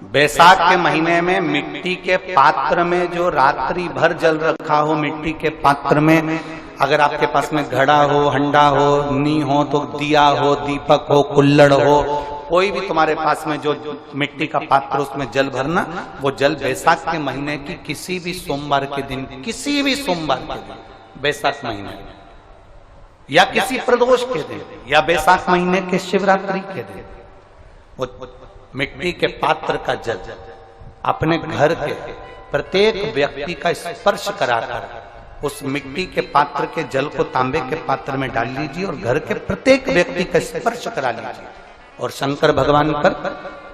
बैसाख के महीने में मिट्टी के पात्र में जो रात्रि भर जल रखा हो, मिट्टी के पात्र में, अगर आपके पास में घड़ा हो, हंडा हो, नी हो, तो दिया हो, दीपक हो, कुल्लड़ हो, कोई भी तुम्हारे पास में जो मिट्टी का पात्र, उसमें जल भरना। वो जल बैसाख के महीने की किसी भी सोमवार के दिन, किसी भी सोमवार के दिन, बैसाख महीने या किसी प्रदोष के दिन, या बैसाख महीने के शिवरात्रि के दिन, वो मिट्टी के पात्र का जल अपने घर के प्रत्येक व्यक्ति का स्पर्श कराकर उस मिट्टी के पात्र के जल को तांबे के पात्र में डाल लीजिए और घर के प्रत्येक व्यक्ति का स्पर्श करा लीजिए और शंकर भगवान पर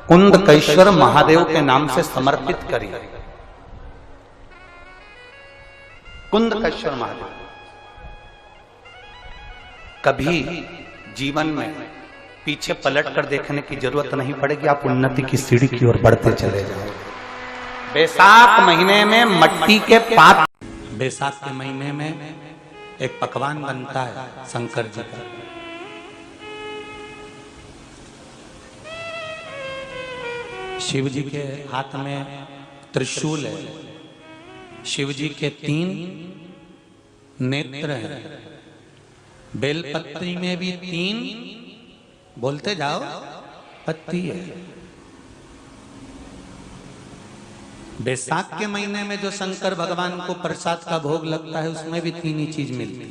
कुंदकेश्वर महादेव के नाम से समर्पित करिए। कुंदकेश्वर महादेव। कभी जीवन में पीछे पलट कर देखने की जरूरत नहीं पड़ेगी, आप उन्नति की सीढ़ी की ओर बढ़ते चले जाओ। बैसाख महीने में मट्टी के पात्र, बैसाख के महीने में एक पकवान बनता है शंकर जी का। शिव जी के हाथ में त्रिशूल है, शिव जी के 3 नेत्र हैं, बेलपत्री में भी 3, बोलते जाओ, पत्ती है। बैसाख के महीने में जो शंकर भगवान को प्रसाद का भोग लगता है, उसमें भी 3 ही चीज मिलती है।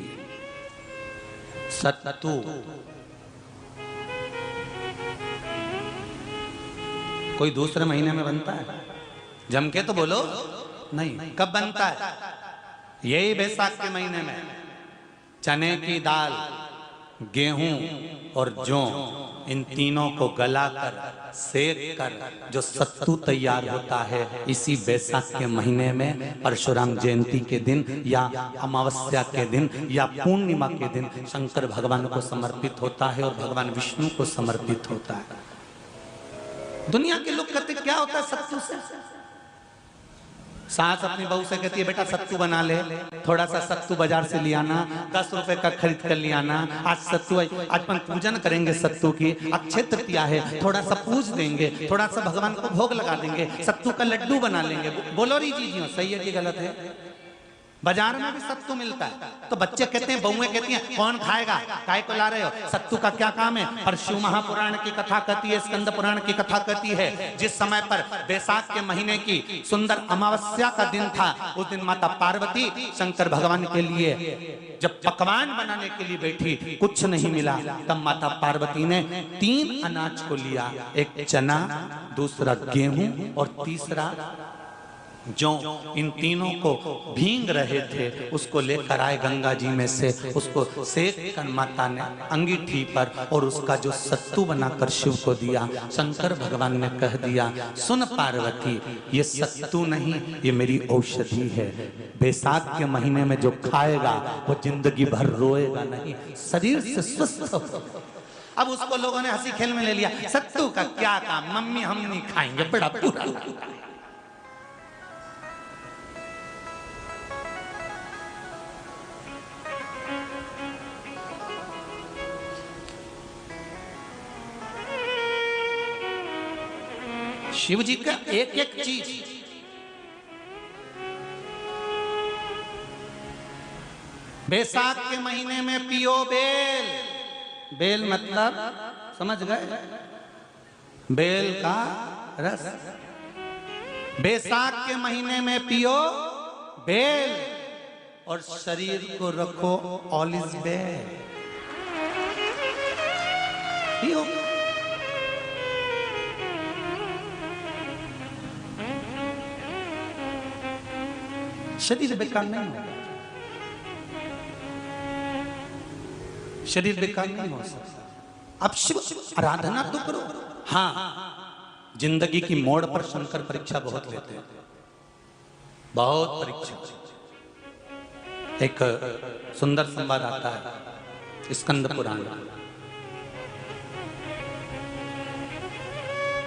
सत्तू, कोई दूसरे महीने में बनता है? जम के तो बोलो नहीं। कब बनता है? यही बैसाख के महीने में। चने की दाल, गेहूं और जौ, इन तीनों को गलाकर सेक कर जो सत्तू तैयार होता है, इसी बैसाख के महीने में परशुराम जयंती के दिन या अमावस्या के दिन या पूर्णिमा के दिन शंकर भगवान को समर्पित होता है और भगवान विष्णु को समर्पित होता है। दुनिया के लोग कहते क्या होता है सत्तू से? सास अपनी बहू से कहती है बेटा सत्तू बना ले, थोड़ा सा सत्तू बाजार से ले आना, 10 रुपए का खरीद कर ले आना। आज सत्तू, आज अपन पूजन करेंगे सत्तू की, अक्षय तृतीया है, थोड़ा सा पूज देंगे, थोड़ा सा भगवान को भोग लगा देंगे, सत्तू का लड्डू बना लेंगे। बोलो री जी, सही है कि गलत है? बाजार में भी सत्तू मिलता है, तो बच्चे कहते हैं, बहुएं कहती हैं कौन खाएगा, काय को ला रहे हो, सत्तू का क्या काम है? पर शिव महापुराण की कथा कहती है, स्कंद पुराण की कथा कहती है, जिस समय पर बैसाख के महीने की सुंदर अमावस्या का दिन था, उस दिन माता पार्वती शंकर भगवान के लिए जब पकवान बनाने के लिए बैठी, कुछ नहीं मिला, तब माता पार्वती ने 3 अनाज को लिया, एक चना, दूसरा गेहूं और तीसरा जो, इन तीनों को भींग रहे थे, उसको लेकर आए गंगा जी में से, उसको सेक कर माता ने अंगीठी पर और उसका जो सत्तू बनाकर शिव को दिया। शंकर भगवान ने कह दिया, सुन पार्वती, ये सत्तू नहीं, ये मेरी औषधि है। बैसाख के महीने में जो खाएगा वो जिंदगी भर रोएगा नहीं, शरीर से स्वस्थ होगा। अब उसको लोगों ने हंसी खेल में ले लिया, सत्तू का क्या काम, मम्मी हम नहीं खाएंगे, बड़ा पूरा। शिव जी का एक एक चीज, बैसाख के महीने में पियो बेल। बेल मतलब समझ गए? बेल का रस। बैसाख के महीने में पियो बेल और शरीर को रखो ऑलिव बेल। पियो। शरीर बेकार नहीं होगा, शरीर बेकार नहीं हो सकता। अब शिव आराधना तो करो। हाँ, जिंदगी की मोड़ पर शंकर परीक्षा बहुत लेते हैं, बहुत परीक्षा। एक सुंदर संवाद आता है स्कंद पुराण,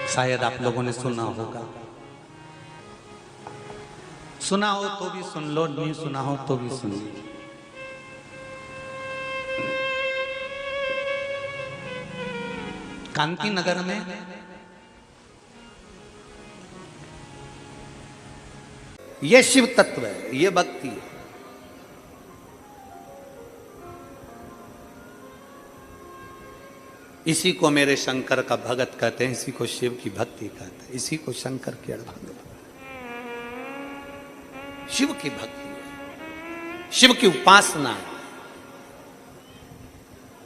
शायद आप लोगों ने सुना होगा। सुना हो तो भी सुन लो, नहीं सुना हो तो भी सुन लो। कांति नगर में ये शिव तत्व है, ये भक्ति है। इसी को मेरे शंकर का भगत कहते हैं, इसी को शिव की भक्ति कहते हैं, इसी को शंकर की अर्धांगिनी, शिव की भक्ति है, शिव की उपासना है।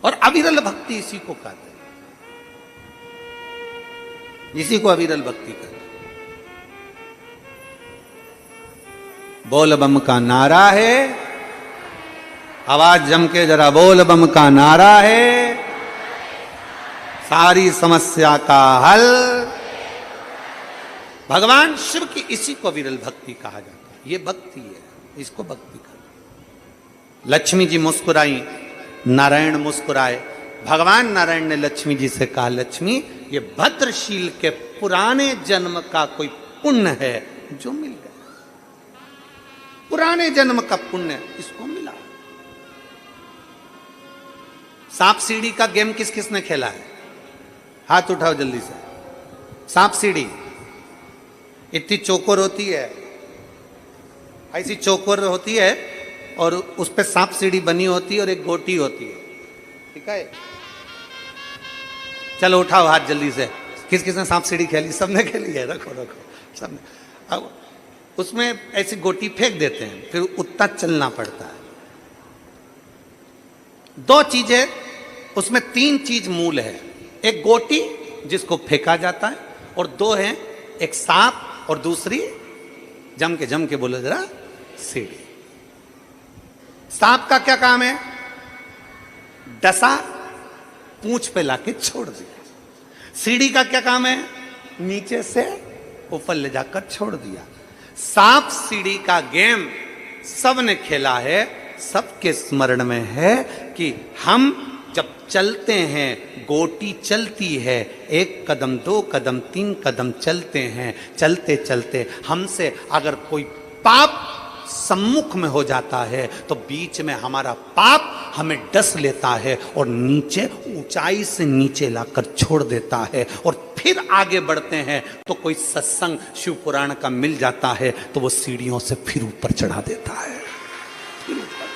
और अविरल भक्ति इसी को कहते हैं, इसी को अविरल भक्ति कहते हैं। बोल बम का नारा है, आवाज जम के जरा बोल बम का नारा है, सारी समस्या का हल। भगवान शिव की इसी को विरल भक्ति कहा जाता है, ये भक्ति है, इसको भक्ति कहते। लक्ष्मी जी मुस्कुराई, नारायण मुस्कुराए। भगवान नारायण ने लक्ष्मी जी से कहा, लक्ष्मी ये भद्रशील के पुराने जन्म का कोई पुण्य है जो मिल गया, पुराने जन्म का पुण्य इसको मिला। सांप सीढ़ी का गेम किस किसने खेला है? हाथ उठाओ जल्दी से। सांप सीढ़ी इतनी चौकोर होती है, ऐसी चौकोर होती है और उस पे सांप सीढ़ी बनी होती है और एक गोटी होती है, ठीक है? चलो उठाओ हाथ जल्दी से। किस किसने सांप सीढ़ी खेली? सबने खेली है, रखो रखो सबने। अब उसमें ऐसी गोटी फेंक देते हैं, फिर उतना चलना पड़ता है। दो चीजें उसमें, तीन चीज मूल है, एक गोटी जिसको फेंका जाता है, और दो है, एक सांप और दूसरी जम के बोलो जरा, सीढ़ी। सांप का क्या काम है? डसा, पूंछ पे लाके छोड़ दिया। सीढ़ी का क्या काम है? नीचे से ऊपर ले जाकर छोड़ दिया। सांप सीढ़ी का गेम सबने खेला है, सबके स्मरण में है कि हम जब चलते हैं, गोटी चलती है, एक कदम, दो कदम, तीन कदम चलते हैं, चलते चलते हमसे अगर कोई पाप सम्मुख में हो जाता है तो बीच में हमारा पाप हमें डस लेता है और नीचे, ऊंचाई से नीचे लाकर छोड़ देता है। और फिर आगे बढ़ते हैं तो कोई सत्संग शिव पुराण का मिल जाता है तो वो सीढ़ियों से फिर ऊपर चढ़ा देता है, फिर ऊपर।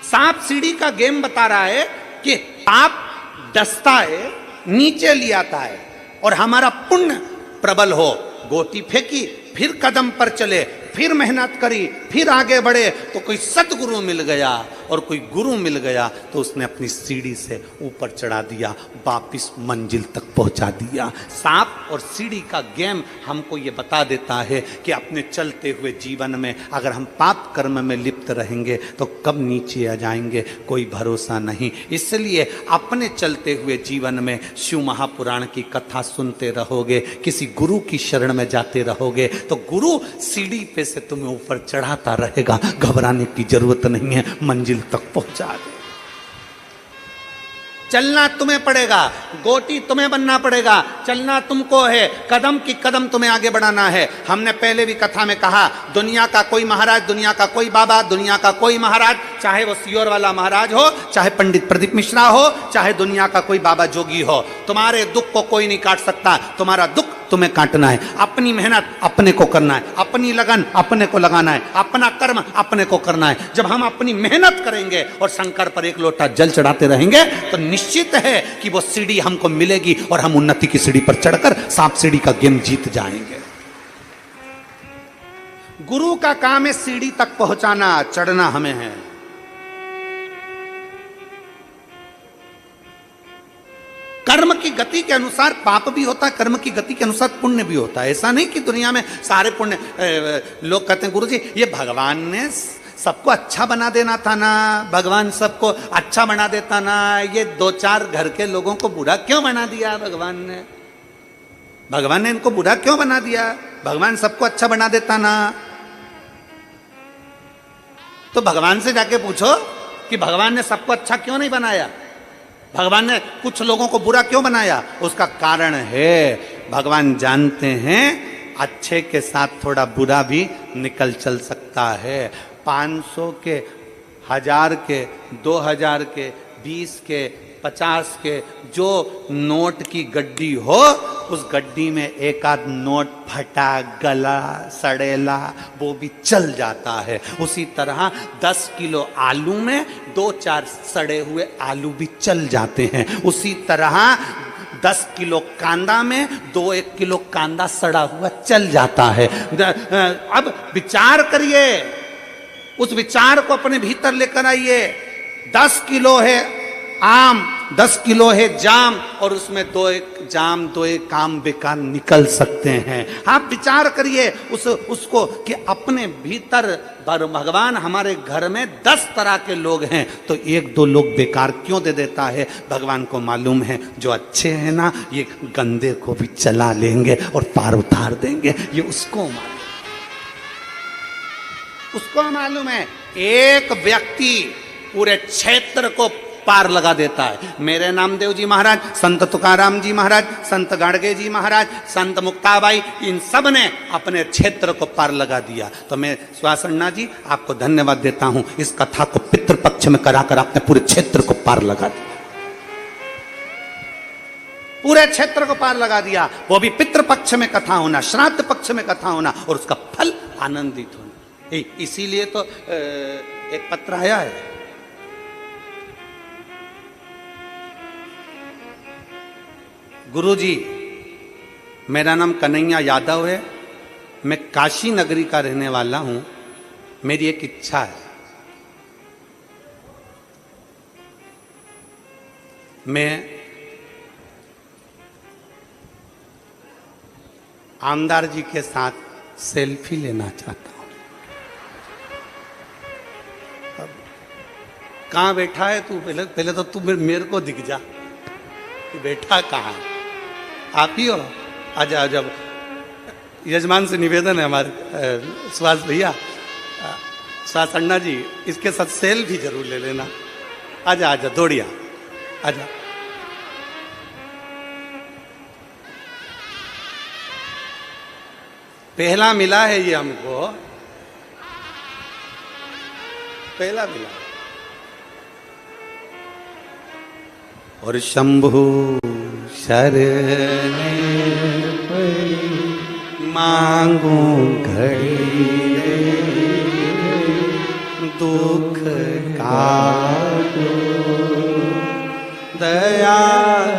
सांप सीढ़ी का गेम बता रहा है कि पाप डसता है, नीचे ले आता है, और हमारा पुण्य प्रबल हो, गोटी फेंकी, फिर कदम पर चले, फिर मेहनत करी, फिर आगे बढ़े तो कोई सतगुरु मिल गया, और कोई गुरु मिल गया तो उसने अपनी सीढ़ी से ऊपर चढ़ा दिया, वापिस मंजिल तक पहुंचा दिया। सांप और सीढ़ी का गेम हमको ये बता देता है कि अपने चलते हुए जीवन में अगर हम पाप कर्म में लिप्त रहेंगे तो कब नीचे आ जाएंगे कोई भरोसा नहीं। इसलिए अपने चलते हुए जीवन में शिव महापुराण की कथा सुनते रहोगे, किसी गुरु की शरण में जाते रहोगे तो गुरु सीढ़ी पे से तुम्हें ऊपर चढ़ाता रहेगा, घबराने की जरूरत नहीं है, मंजिल तक पहुंचा दे। चलना तुम्हें पड़ेगा, गोटी तुम्हें बनना पड़ेगा, चलना तुमको है, कदम की कदम तुम्हें आगे बढ़ाना है। हमने पहले भी कथा में कहा, दुनिया का कोई महाराज, दुनिया का कोई बाबा, दुनिया का कोई महाराज, चाहे वो सियोर वाला महाराज हो, चाहे पंडित प्रदीप मिश्रा हो, चाहे दुनिया का कोई बाबा जोगी हो, तुम्हारे दुख को कोई नहीं काट सकता। तुम्हारा दुख तुम्हें काटना है, अपनी मेहनत अपने को करना है, अपनी लगन अपने को लगाना है, अपना कर्म अपने को करना है। जब हम अपनी मेहनत करेंगे और शंकर पर एक लोटा जल चढ़ाते रहेंगे तो निश्चित है कि वो सीढ़ी हमको मिलेगी और हम उन्नति की सीढ़ी पर चढ़कर सांप सीढ़ी का गेम जीत जाएंगे। गुरु का काम है सीढ़ी तक पहुंचाना, चढ़ना हमें है। कर्म की गति के अनुसार पाप भी होता है, कर्म की गति के अनुसार पुण्य भी होता है। ऐसा नहीं कि दुनिया में सारे पुण्य, लोग कहते हैं गुरुजी ये भगवान ने सबको अच्छा बना देना था ना, भगवान सबको अच्छा बना देता ना, ये दो चार घर के लोगों को बुरा क्यों बना दिया भगवान ने? भगवान ने इनको बुरा क्यों बना दिया? भगवान सबको अच्छा बना देता ना। तो भगवान से जाके पूछो कि भगवान ने सबको अच्छा क्यों नहीं बनाया, भगवान ने कुछ लोगों को बुरा क्यों बनाया? उसका कारण है भगवान जानते हैं अच्छे के साथ थोड़ा बुरा भी निकल चल सकता है। 500 के, 1000 के, 2000 के, 20 के, 50 के जो नोट की गड्डी हो उस गड्डी में एक आध नोट फटा गला सड़ेला वो भी चल जाता है। उसी तरह 10 किलो आलू में 2-4 सड़े हुए आलू भी चल जाते हैं। उसी तरह 10 किलो कांदा में 2-1 किलो कांदा सड़ा हुआ चल जाता है। अब विचार करिए, उस विचार को अपने भीतर लेकर आइए। 10 किलो है आम, 10 किलो है जाम, और उसमें 2-1 जाम 2-1 आम बेकार निकल सकते हैं। आप विचार करिए उसको कि अपने भीतर भगवान हमारे घर में 10 तरह के लोग हैं, तो 1-2 लोग बेकार क्यों दे देता है? भगवान को मालूम है जो अच्छे हैं ना, ये गंदे को भी चला लेंगे और पार उतार देंगे। ये उसको मालूम है। एक व्यक्ति पूरे क्षेत्र को पार लगा देता है। मेरे नामदेव जी महाराज, संत तुकाराम जी महाराज, संत गाड़गे जी महाराज, संत मुक्ताबाई, इन सब ने अपने क्षेत्र को पार लगा दिया। तो मैं सुहासन्ना जी आपको धन्यवाद देता हूं। इस कथा को पितृपक्ष में कराकर आपने पूरे क्षेत्र को पार लगा दिया, पूरे क्षेत्र को पार लगा दिया। वो भी पितृपक्ष में कथा होना, श्राद्ध पक्ष में कथा होना, और उसका फल आनंदित होना। इसीलिए तो एक पत्र आया है, गुरुजी मेरा नाम कन्हैया यादव है, मैं काशी नगरी का रहने वाला हूं। मेरी एक इच्छा है, मैं आमदार जी के साथ सेल्फी लेना चाहता हूं। कहाँ बैठा है तू? पहले तो तू मेरे को दिख जा, तू बैठा कहाँ है? आप ही हो? आजा आजा। यजमान से निवेदन है हमारे सुहास भैया, सुहास अन्ना जी, इसके साथ सेल्फी जरूर ले लेना। आजा आजा, दौड़िया आजा। पहला मिला है ये हमको, पहला मिला। और शंभु शरण मांगू घड़ी दुख काटो दया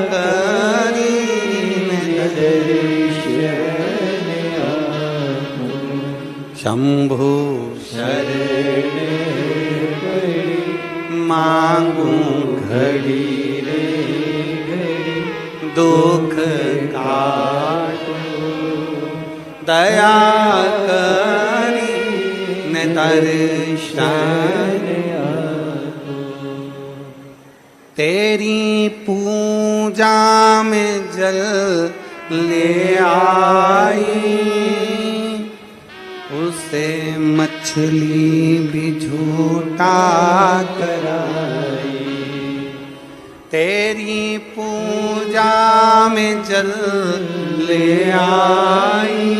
करी शंभु शरण मांगू घड़ी दुख काटो दया करी न दर्शन तेरी पूजा में जल ले आई, उसे मछली भी झूठा कराई। तेरी पूजा में जल ले आई,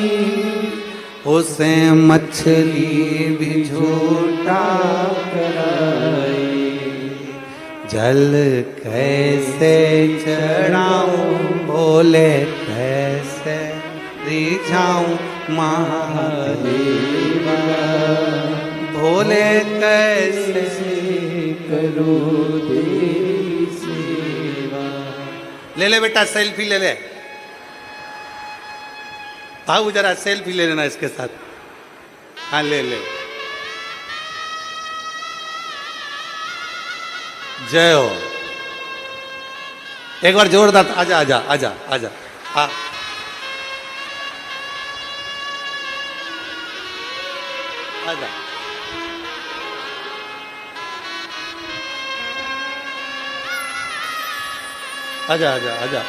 उसे मछली भी झूठा कराई। जल कैसे चढ़ाऊं बोले कैसे रिझाऊं महादेवा, भोले कैसे करो तेरी सेवा। ले ले बेटा सेल्फी ले ले, भाऊ जरा सेल्फी ले लेना इसके साथ। हाँ ले ले। जय हो। एक बार जोरदार आजा आजा आजा आजा। हाँ आजा। आजा आजा आजा।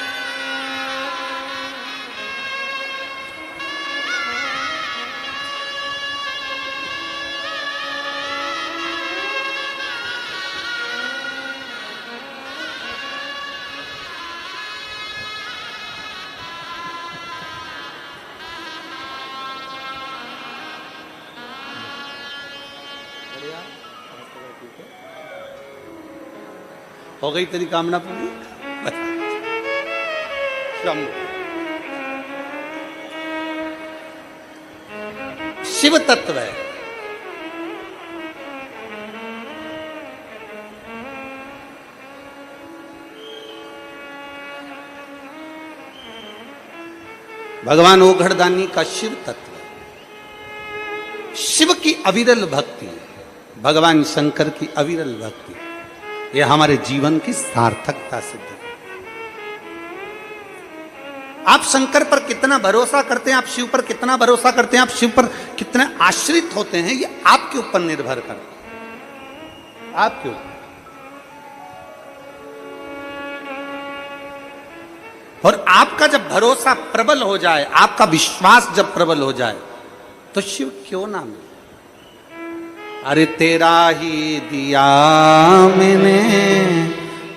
हो गई तेरी कामना पूरी? शंभु शिव तत्व है। भगवान ओघड़दानी का शिव तत्व है, शिव की अविरल भक्ति, भगवान शंकर की अविरल भक्ति, यह हमारे जीवन की सार्थकता सिद्ध है। आप शंकर पर कितना भरोसा करते हैं, आप शिव पर कितना भरोसा करते हैं, आप शिव पर कितने आश्रित होते हैं, ये आपके ऊपर निर्भर करता है, आपके ऊपर। और आपका जब भरोसा प्रबल हो जाए, आपका विश्वास जब प्रबल हो जाए, तो शिव क्यों ना मिले। अरे तेरा ही दिया मैंने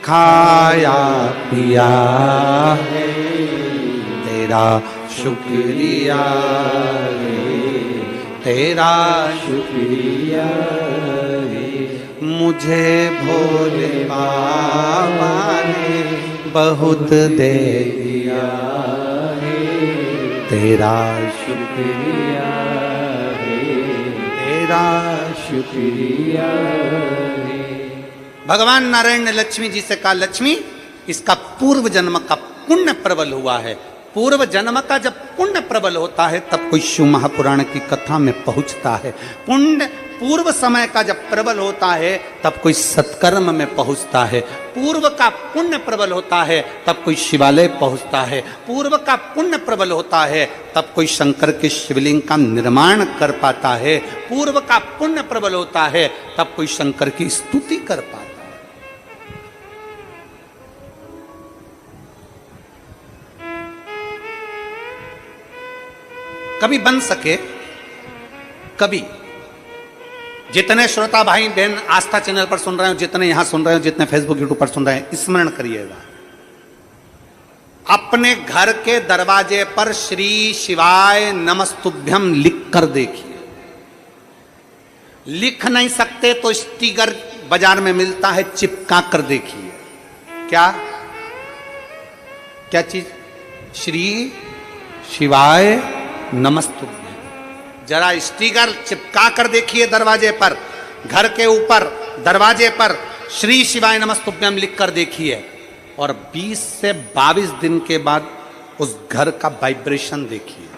खाया पिया है, तेरा शुक्रिया है, तेरा शुक्रिया है, मुझे भोले बाबा ने बहुत दे दिया है, तेरा शुक्रिया है, तेरा शुक्रिया है। भगवान नारायण ने लक्ष्मी जी से कहा, लक्ष्मी इसका पूर्व जन्म का पुण्य प्रबल हुआ है। पूर्व जन्म का जब पुण्य प्रबल होता है तब कोई शिव महापुराण की कथा में पहुंचता है। पुण्य पूर्व समय का जब प्रबल होता है तब कोई सत्कर्म में पहुंचता है। पूर्व का पुण्य प्रबल होता है तब कोई शिवालय पहुंचता है। पूर्व का पुण्य प्रबल होता है तब कोई शंकर के शिवलिंग का निर्माण कर पाता है। पूर्व का पुण्य प्रबल होता है तब कोई शंकर की स्तुति कर पाता है। कभी बन सके, कभी जितने श्रोता भाई बहन आस्था चैनल पर सुन रहे हो, जितने यहां सुन रहे हो, जितने फेसबुक यूट्यूब पर सुन रहे हैं, स्मरण करिएगा, अपने घर के दरवाजे पर श्री शिवाय नमस्तुभ्यम लिख कर देखिए। लिख नहीं सकते तो स्टिकर बाजार में मिलता है, चिपका कर देखिए। क्या क्या चीज? श्री शिवाय नमस्तुभ्यम। जरा स्टिकर चिपका कर देखिए दरवाजे पर, घर के ऊपर दरवाजे पर श्री शिवाय नमस्तुभ्यम लिख कर देखिए, और 20 से 22 दिन के बाद उस घर का वाइब्रेशन देखिए।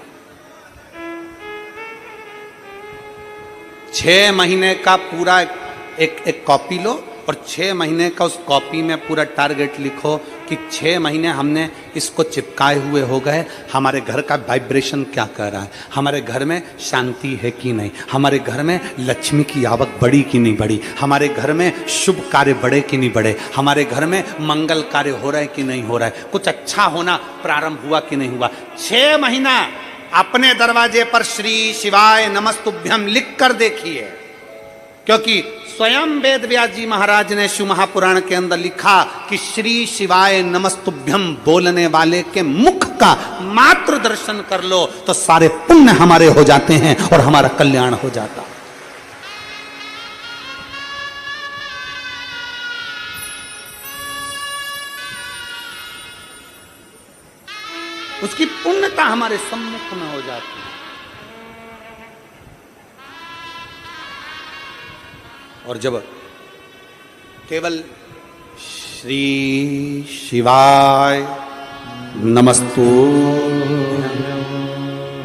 6 महीने का पूरा एक कॉपी लो और 6 महीने का उस कॉपी में पूरा टारगेट लिखो कि 6 महीने हमने इसको चिपकाए हुए हो गए, हमारे घर का वाइब्रेशन क्या कर रहा है, हमारे घर में शांति है कि नहीं, हमारे घर में लक्ष्मी की आवक बढ़ी कि नहीं बढ़ी, हमारे घर में शुभ कार्य बढ़े कि नहीं बढ़े, हमारे घर में मंगल कार्य हो रहा है कि नहीं हो रहा है, कुछ अच्छा होना प्रारंभ हुआ कि नहीं हुआ। 6 महीना अपने दरवाजे पर श्री शिवाय नमस्तुभ्यम लिख कर देखिए, क्योंकि स्वयं वेद व्यास जी महाराज ने शिव महापुराण के अंदर लिखा कि श्री शिवाय नमस्तुभ्यम बोलने वाले के मुख का मात्र दर्शन कर लो तो सारे पुण्य हमारे हो जाते हैं और हमारा कल्याण हो जाता है। उसकी पुण्यता हमारे सम्मुख में हो जाती है। और जब केवल श्री शिवाय नमस्तु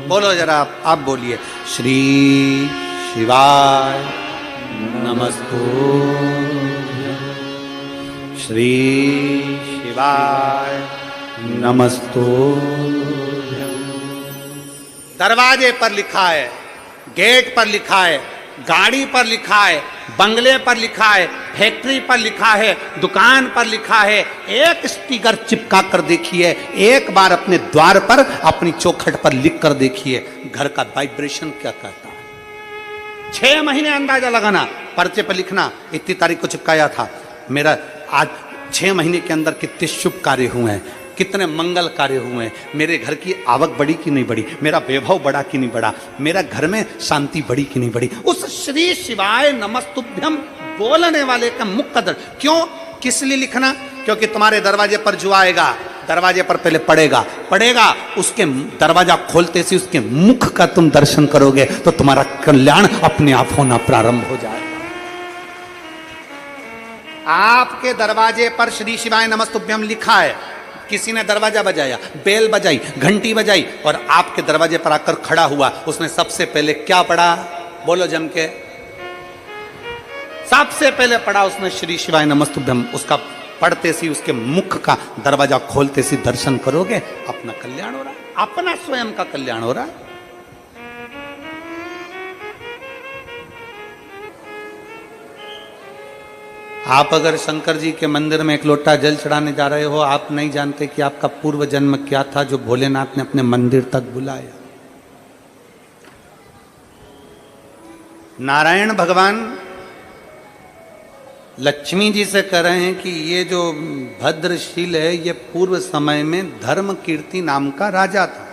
बोलो, जरा आप बोलिए, श्री शिवाय नमस्तु, श्री शिवाय नमस्तु। दरवाजे पर लिखा है, गेट पर लिखा है, गाड़ी पर लिखा है, बंगले पर लिखा है, फैक्ट्री पर लिखा है, दुकान पर लिखा है, एक स्टिकर चिपका कर देखिए, एक बार अपने द्वार पर अपनी चौखट पर लिख कर देखिए, घर का वाइब्रेशन क्या कहता है। 6 महीने अंदाजा लगाना, पर्चे पर लिखना, इतनी तारीख को चिपकाया था, मेरा आज 6 महीने के अंदर कितने शुभ कार्य हुए हैं, कितने मंगल कार्य हुए हैं, मेरे घर की आवक बढ़ी कि नहीं बढ़ी, मेरा वैभव बढ़ा कि नहीं बढ़ा, मेरा घर में शांति बढ़ी कि नहीं बढ़ी। उस श्री शिवाय नमस्तुभ्यम बोलने वाले का मुख कदर क्यों, किस लिए लिखना? क्योंकि तुम्हारे दरवाजे पर जो आएगा, दरवाजे पर पहले पड़ेगा, पड़ेगा, उसके दरवाजा खोलते से उसके मुख का तुम दर्शन करोगे तो तुम्हारा कल्याण अपने आप होना प्रारंभ हो जाएगा। आपके दरवाजे पर श्री शिवाय नमस्तुभ्यम लिखा है, किसी ने दरवाजा बजाया, बेल बजाई, घंटी बजाई और आपके दरवाजे पर आकर खड़ा हुआ, उसने सबसे पहले क्या पढ़ा? बोलो जम के। सबसे पहले पढ़ा उसने श्री शिवाय नमस्तुभ्यम। उसका पढ़ते सी उसके मुख का दरवाजा खोलते सी दर्शन करोगे, अपना कल्याण हो रहा है, अपना स्वयं का कल्याण हो रहा है। आप अगर शंकर जी के मंदिर में एक लोटा जल चढ़ाने जा रहे हो, आप नहीं जानते कि आपका पूर्व जन्म क्या था जो भोलेनाथ ने अपने मंदिर तक बुलाया। नारायण भगवान लक्ष्मी जी से कह रहे हैं कि ये जो भद्रशील है ये पूर्व समय में धर्म कीर्ति नाम का राजा था,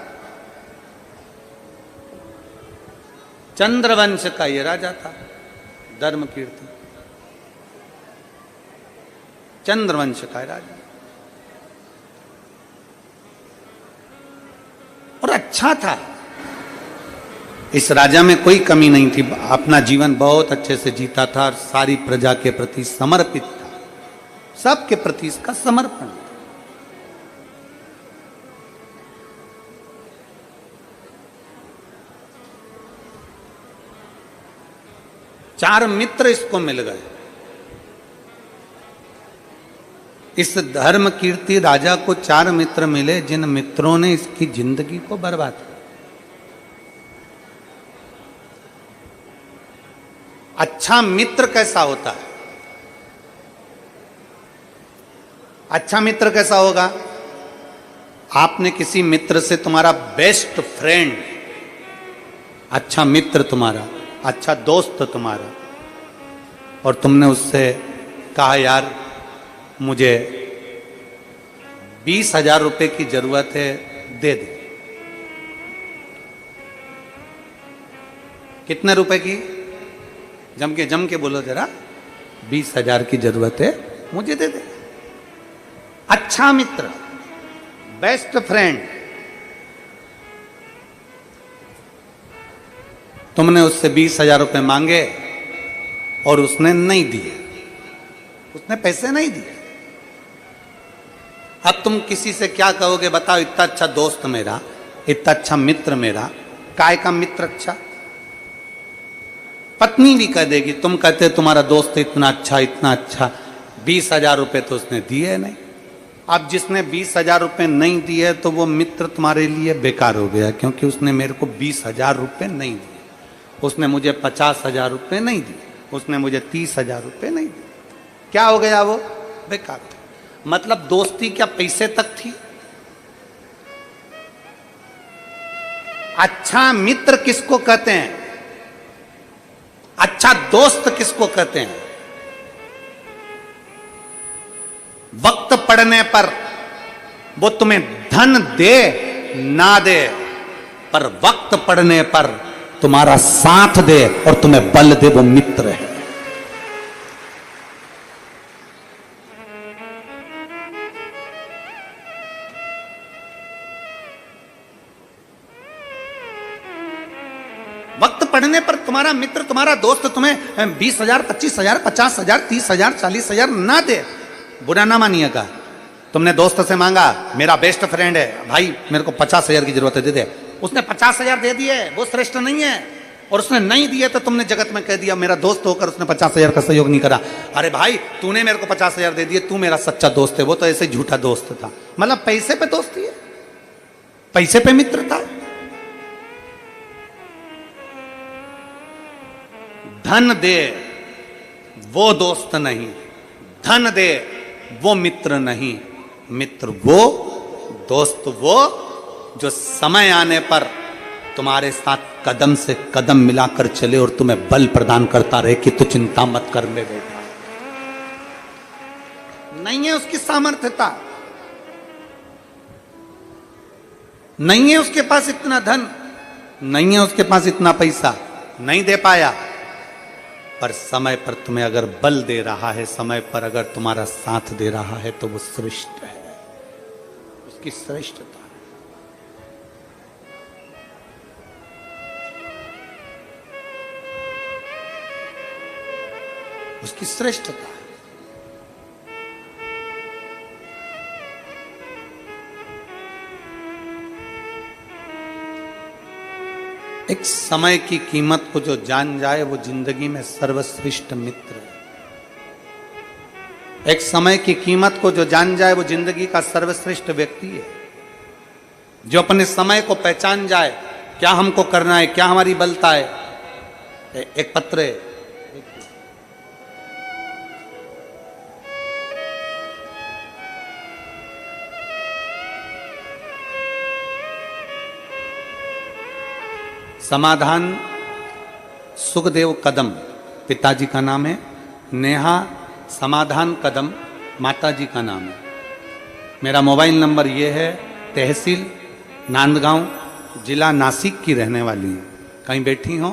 चंद्रवंश का ये राजा था। धर्म कीर्ति चंद्रवंश का राजा, और अच्छा था। इस राजा में कोई कमी नहीं थी, अपना जीवन बहुत अच्छे से जीता था और सारी प्रजा के प्रति समर्पित था, सबके प्रति इसका समर्पण था। चार मित्र इसको मिल गए। इस धर्म कीर्ति राजा को चार मित्र मिले, जिन मित्रों ने इसकी जिंदगी को बर्बाद किया। अच्छा मित्र कैसा होता है? अच्छा मित्र कैसा होगा? आपने किसी मित्र से, तुम्हारा बेस्ट फ्रेंड, अच्छा मित्र तुम्हारा, अच्छा दोस्त तुम्हारा, और तुमने उससे कहा यार मुझे 20,000 रुपए की जरूरत है, दे दे। कितने रुपए की? जम के बोलो जरा। 20,000 की जरूरत है, मुझे दे दे। अच्छा मित्र, बेस्ट फ्रेंड, तुमने उससे 20,000 रुपए मांगे और उसने नहीं दिए, उसने पैसे नहीं दिए। अब तुम किसी से क्या कहोगे बताओ? इतना अच्छा दोस्त मेरा, इतना अच्छा मित्र मेरा, काय का मित्र अच्छा? पत्नी भी कह देगी, तुम कहते तुम्हारा दोस्त इतना अच्छा, 20,000 रुपए तो उसने दिए नहीं। अब जिसने 20,000 रुपए नहीं दिए तो वो मित्र तुम्हारे लिए बेकार हो गया, क्योंकि उसने मेरे को 20,000 रुपए नहीं दिए, उसने मुझे 50,000 रुपए नहीं दिए, उसने मुझे 30,000 रुपए नहीं दिए। क्या हो गया? वो बेकार। मतलब दोस्ती क्या पैसे तक थी? अच्छा मित्र किसको कहते हैं? अच्छा दोस्त किसको कहते हैं? वक्त पड़ने पर वो तुम्हें धन दे ना दे, पर वक्त पड़ने पर तुम्हारा साथ दे और तुम्हें बल दे, वो मित्र है। वक्त पड़ने पर तुम्हारा मित्र, तुम्हारा दोस्त तुम्हें 20,000, 25,000, 50,000, 30,000, 40,000 ना दे, बुरा ना मानिएगा। तुमने दोस्त से मांगा, मेरा बेस्ट फ्रेंड है भाई, मेरे को 50,000 की जरूरत है, दे दे। उसने 50,000 दे दिए, वो श्रेष्ठ नहीं है। और उसने नहीं दिए तो तुमने जगत में कह दिया मेरा दोस्त होकर उसने 50,000 का सहयोग नहीं करा। अरे भाई तूने मेरे को 50,000 दे दिए, तू मेरा सच्चा दोस्त है, वो तो ऐसे झूठा दोस्त था। मतलब पैसे पे दोस्ती है, पैसे पे मित्रता। धन दे वो दोस्त नहीं, धन दे वो मित्र नहीं। मित्र वो, दोस्त वो जो समय आने पर तुम्हारे साथ कदम से कदम मिलाकर चले और तुम्हें बल प्रदान करता रहे कि तू चिंता मत कर ले बेटा। नहीं है उसकी सामर्थ्यता, नहीं है उसके पास इतना धन, नहीं है उसके पास इतना पैसा, नहीं दे पाया, पर समय पर तुम्हें अगर बल दे रहा है, समय पर अगर तुम्हारा साथ दे रहा है, तो वो श्रेष्ठ है, उसकी श्रेष्ठता है। उसकी श्रेष्ठता है। एक समय की कीमत को जो जान जाए वो जिंदगी में सर्वश्रेष्ठ मित्र है। एक समय की कीमत को जो जान जाए वो जिंदगी का सर्वश्रेष्ठ व्यक्ति है। जो अपने समय को पहचान जाए, क्या हमको करना है, क्या हमारी बलता है। एक पत्र है, समाधान सुखदेव कदम पिताजी का नाम है, नेहा समाधान कदम माताजी का नाम है। मेरा मोबाइल नंबर ये है। तहसील नांदगांव, जिला नासिक की रहने वाली है। कहीं बैठी हो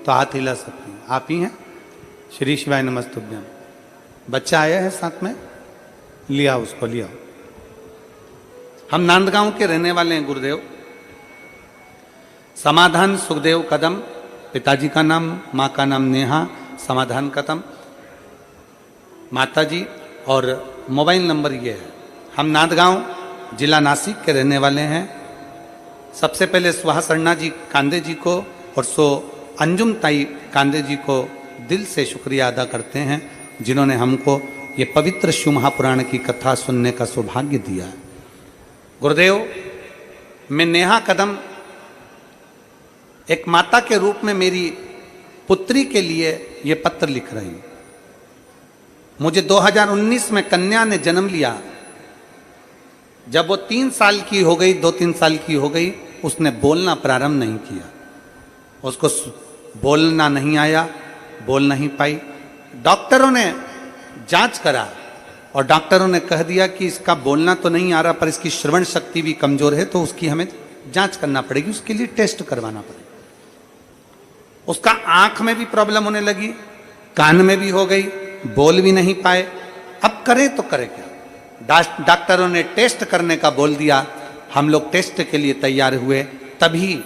तो हाथ हिला सकती हैं। आप ही हैं? श्री शिवाय नमस्तुभ्यम। बच्चा आया है साथ में, लिया उसको, लिया। हम नांदगांव के रहने वाले हैं गुरुदेव। समाधान सुखदेव कदम पिताजी का नाम, माँ का नाम नेहा समाधान कदम माताजी, और मोबाइल नंबर ये है। हम नांदगांव जिला नासिक के रहने वाले हैं। सबसे पहले सुहासन्ना जी कांदे जी को और सो अंजुम ताई कांदे जी को दिल से शुक्रिया अदा करते हैं, जिन्होंने हमको ये पवित्र शिव महापुराण की कथा सुनने का सौभाग्य दिया है। गुरुदेव, मैं नेहा कदम एक माता के रूप में मेरी पुत्री के लिए ये पत्र लिख रही हूं। मुझे 2019 में कन्या ने जन्म लिया। जब वो 3 साल की हो गई, 2-3 साल की हो गई, उसने बोलना प्रारंभ नहीं किया। उसको बोलना नहीं आया, बोल नहीं पाई। डॉक्टरों ने जांच करा और डॉक्टरों ने कह दिया कि इसका बोलना तो नहीं आ रहा, पर इसकी श्रवण शक्ति भी कमजोर है, तो उसकी हमें जांच करना पड़ेगी, उसके लिए टेस्ट करवाना पड़ेगा। उसका आंख में भी प्रॉब्लम होने लगी, कान में भी हो गई, बोल भी नहीं पाए। अब करें तो करें क्या? डॉक्टरों ने टेस्ट करने का बोल दिया। हम लोग टेस्ट के लिए तैयार हुए। तभी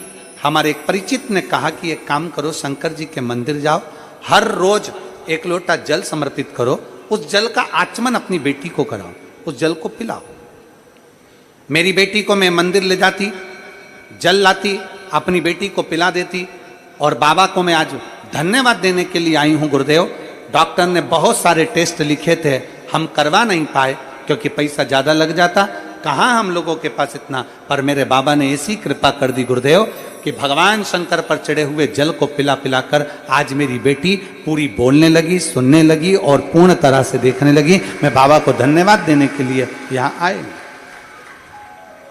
हमारे एक परिचित ने कहा कि एक काम करो, शंकर जी के मंदिर जाओ, हर रोज 1 लोटा जल समर्पित करो, उस जल का आचमन अपनी बेटी को कराओ, उस जल को पिलाओ। मेरी बेटी को मैं मंदिर ले जाती, जल लाती, अपनी बेटी को पिला देती। और बाबा को मैं आज धन्यवाद देने के लिए आई हूं गुरुदेव। डॉक्टर ने बहुत सारे टेस्ट लिखे थे, हम करवा नहीं पाए क्योंकि पैसा ज़्यादा लग जाता। कहाँ हम लोगों के पास इतना, पर मेरे बाबा ने ऐसी कृपा कर दी गुरुदेव कि भगवान शंकर पर चढ़े हुए जल को पिला पिला कर आज मेरी बेटी पूरी बोलने लगी, सुनने लगी और पूर्ण तरह से देखने लगी। मैं बाबा को धन्यवाद देने के लिए यहाँ आए।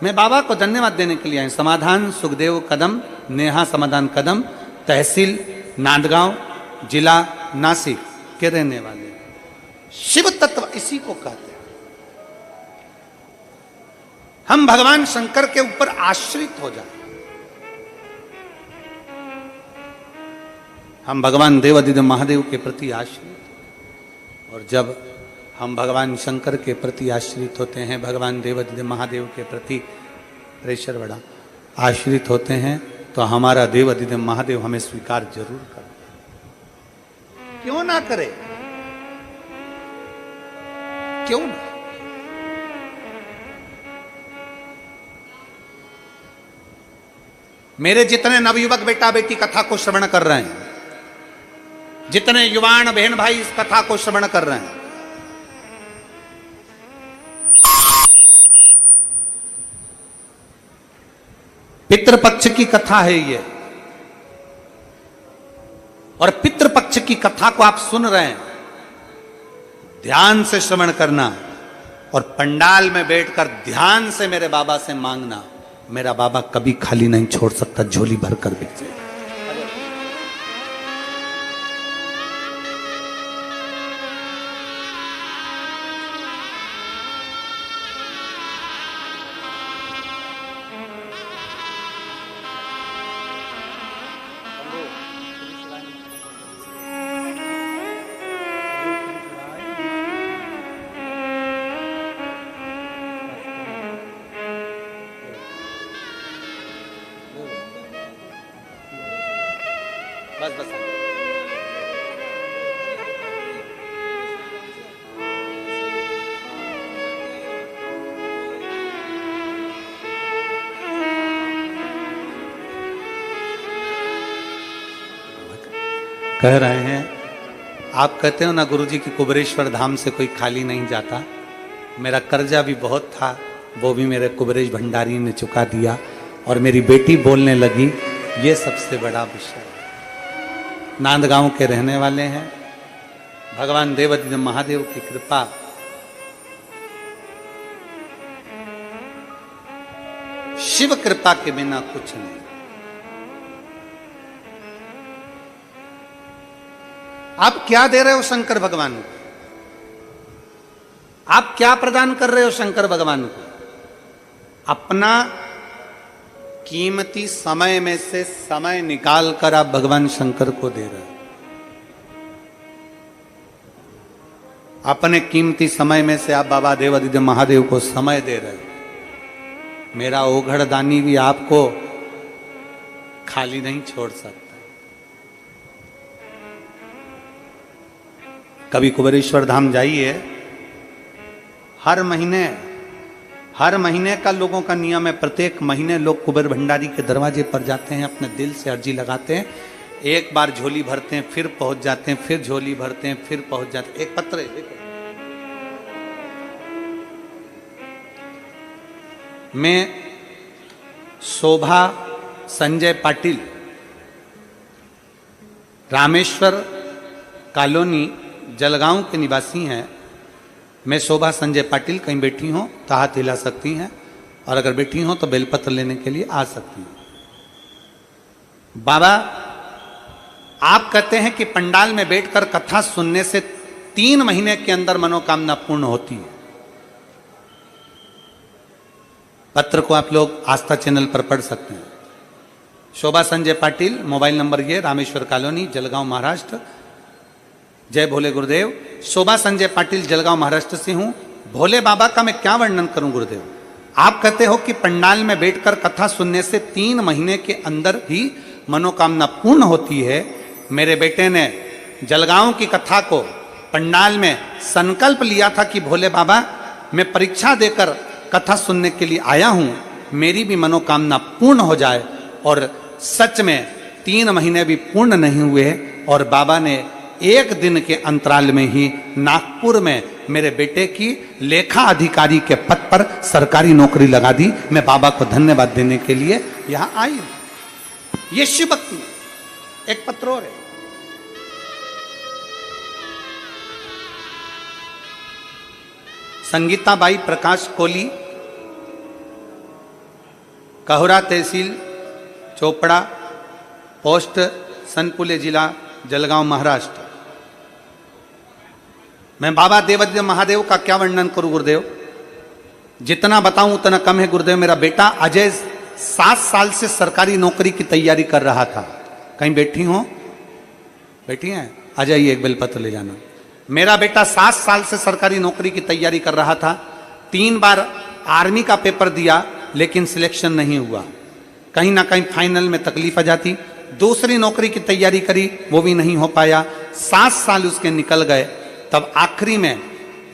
मैं बाबा को धन्यवाद देने के लिए आए। समाधान सुखदेव कदम, नेहा समाधान कदम, तहसील नांदगांव, जिला नासिक के रहने वाले। शिव तत्व इसी को कहते हैं। हम भगवान शंकर के ऊपर आश्रित हो जाए। हम भगवान देवादिदेव महादेव के प्रति आश्रित, और जब हम भगवान शंकर के प्रति आश्रित होते हैं, भगवान देवादिदेव महादेव के प्रति प्रेशर बड़ा आश्रित होते हैं, तो हमारा देवादिदेव महादेव हमें स्वीकार जरूर करते हैं। क्यों ना करे, क्यों ना। मेरे जितने नवयुवक बेटा बेटी कथा को श्रवण कर रहे हैं, जितने युवान बहन भाई इस कथा को श्रवण कर रहे हैं, पितृपक्ष की कथा है ये, और पितृपक्ष की कथा को आप सुन रहे हैं। ध्यान से श्रवण करना और पंडाल में बैठकर ध्यान से मेरे बाबा से मांगना। मेरा बाबा कभी खाली नहीं छोड़ सकता, झोली भरकर भेजे। बस बस। कह रहे हैं, आप कहते हो ना गुरुजी की कुबेरेश्वर धाम से कोई खाली नहीं जाता। मेरा कर्जा भी बहुत था, वो भी मेरे कुबेरेश भंडारी ने चुका दिया, और मेरी बेटी बोलने लगी, ये सबसे बड़ा विषय है। नांदगांव के रहने वाले हैं, भगवान देवाधिदेव महादेव की कृपा, शिव कृपा के बिना कुछ नहीं। आप क्या दे रहे हो शंकर भगवान को? आप क्या प्रदान कर रहे हो शंकर भगवान को? अपना कीमती समय में से समय निकाल कर आप भगवान शंकर को दे रहे हो। अपने कीमती समय में से आप बाबा देवाधिदेव महादेव को समय दे रहे हो। मेरा ओघड़ दानी भी आपको खाली नहीं छोड़ सकता। कभी कुबेरेश्वर धाम जाइए, हर महीने का लोगों का नियम है, प्रत्येक महीने लोग कुबेर भंडारी के दरवाजे पर जाते हैं, अपने दिल से अर्जी लगाते हैं, एक बार झोली भरते हैं, फिर पहुंच जाते हैं, फिर झोली भरते हैं, फिर पहुंच जाते हैं। एक पत्र है, मैं शोभा संजय पाटिल, रामेश्वर कॉलोनी जलगांव के निवासी हैं। मैं शोभा संजय पाटिल, कहीं बैठी हो तो हाथ हिला सकती हैं, और अगर बैठी हो तो बेलपत्र लेने के लिए आ सकती हैं। बाबा, आप कहते हैं कि पंडाल में बैठकर कथा सुनने से 3 महीने के अंदर मनोकामना पूर्ण होती है। पत्र को आप लोग आस्था चैनल पर पढ़ सकते हैं। शोभा संजय पाटिल, मोबाइल नंबर ये, रामेश्वर कॉलोनी, जलगांव, महाराष्ट्र। जय भोले गुरुदेव। शोभा संजय पाटिल, जलगांव, महाराष्ट्र से हूं। भोले बाबा का मैं क्या वर्णन करूं गुरुदेव? आप कहते हो कि पंडाल में बैठकर कथा सुनने से 3 महीने के अंदर ही मनोकामना पूर्ण होती है। मेरे बेटे ने जलगांव की कथा को पंडाल में संकल्प लिया था कि भोले बाबा, मैं परीक्षा देकर कथा सुनने के लिए आया हूं, मेरी भी मनोकामना पूर्ण हो जाए। और सच में 3 महीने भी पूर्ण नहीं हुए, और बाबा ने 1 दिन के अंतराल में ही नागपुर में मेरे बेटे की लेखा अधिकारी के पद पर सरकारी नौकरी लगा दी। मैं बाबा को धन्यवाद देने के लिए यहां आई हूं। ये शिव भक्ति। एक पत्र और है, संगीताबाई प्रकाश कोली, कहुरा तहसील, चोपड़ा पोस्ट, सनपुले जिला, जलगांव, महाराष्ट्र। मैं बाबा देवाधिदेव महादेव का क्या वर्णन करूं गुरुदेव? जितना बताऊं उतना कम है गुरुदेव। मेरा बेटा अजय 7 साल से सरकारी नौकरी की तैयारी कर रहा था। कहीं बैठी हो? बैठी हैं? आ जाइए, एक बेलपत्र ले जाना। मेरा बेटा 7 साल से सरकारी नौकरी की तैयारी कर रहा था। 3 बार आर्मी का पेपर दिया, लेकिन सिलेक्शन नहीं हुआ। कहीं ना कहीं फाइनल में तकलीफ आ जाती। दूसरी नौकरी की तैयारी करी, वो भी नहीं हो पाया। 7 साल उसके निकल गए। तब आखिरी में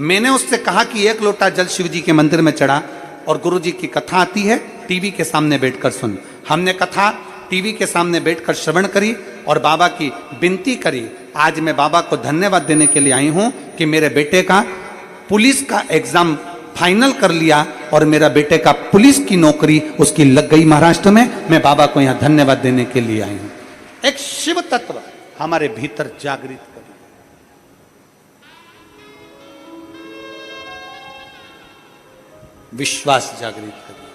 मैंने उससे कहा कि 1 लोटा जल शिव जी के मंदिर में चढ़ा, और गुरु जी की कथा आती है, टीवी के सामने बैठकर सुन। हमने कथा टीवी के सामने बैठकर श्रवण करी और बाबा की विनती करी। आज मैं बाबा को धन्यवाद देने के लिए आई हूं कि मेरे बेटे का पुलिस का एग्जाम फाइनल कर लिया, और मेरा बेटे का पुलिस की नौकरी उसकी लग गई महाराष्ट्र में। मैं बाबा को यहां धन्यवाद देने के लिए आई हूं। एक शिव तत्व हमारे भीतर जागृत करें। विश्वास जागृत करें,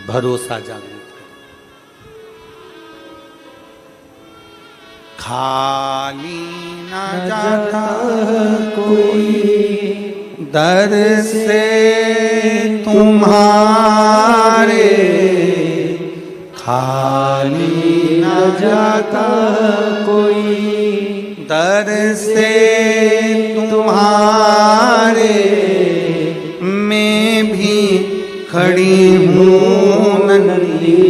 भरोसा जागृत करें। खाली ना जाता कोई दर से तुम्हारे, खाली ना जाता कोई दर से तुम्हारे, मैं भी खड़ी हूँ नंदी